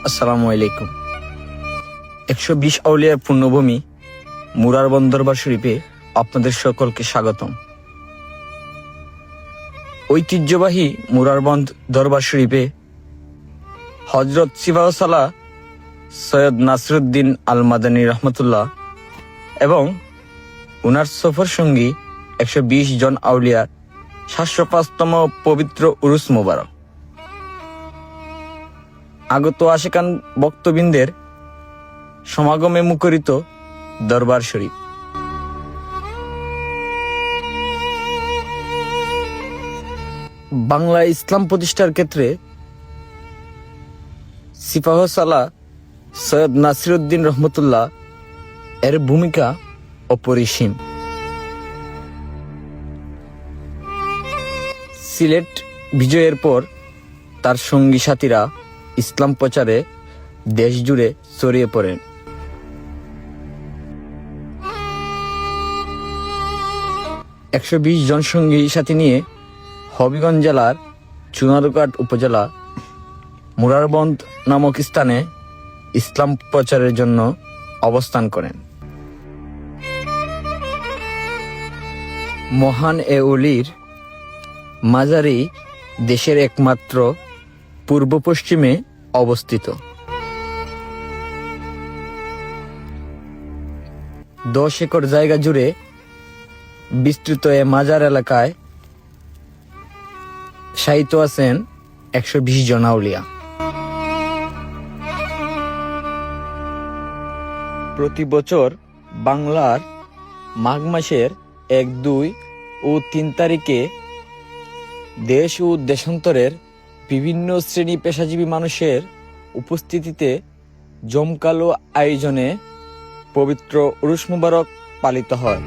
আসসালামু আলাইকুম। 120 আউলিয়ার পূর্ণভূমি মুরারবন্দ দরবার শরীফে আপনাদের সকলকে স্বাগতম। ঐতিহ্যবাহী মুরারবন্দ দরবার শরীফে হযরত সিফাহসালাহ সৈয়দ নাসিরউদ্দিন আল মাদানী রহমতুল্লাহ এবং উনার সফর সঙ্গী 120 জন আউলিয়ার 705তম পবিত্র উরুস মোবারক। আগত আশিকান ভক্তবৃন্দের সমাগমে মুখরিত দরবার শরীফ। বাংলা ইসলাম প্রতিষ্ঠার ক্ষেত্রে সিফাহসালাহ সৈয়দ নাসিরউদ্দিন রহমতুল্লাহ এর ভূমিকা অপরিসীম। সিলেট বিজয়ের পর তার সঙ্গী সাথীরা ইসলাম প্রচারে দেশ জুড়ে ছড়িয়ে পড়েন। একশো 20 জন সঙ্গী সাথী নিয়ে হবিগঞ্জ জেলার চুনারুঘাট উপজেলা মুরারবন্দ নামক স্থানে ইসলাম প্রচারের জন্য অবস্থান করেন। মহান এ ওলির মাজারি দেশের একমাত্র পূর্ব পশ্চিমে অবস্থিত। 10 একর জায়গা জুড়ে বিস্তৃত এ মাজার এলাকায় শায়িত আছেন 120 জন আউলিয়া। প্রতি বছর বাংলার মাঘ মাসের 1, 2 ও 3 তারিখে দেশ ও দেশান্তরের বিভিন্ন শ্রেণী পেশাজীবী মানুষের উপস্থিতিতে জমকালো আয়োজনে পবিত্র উরুস মুবারক পালিত হয়।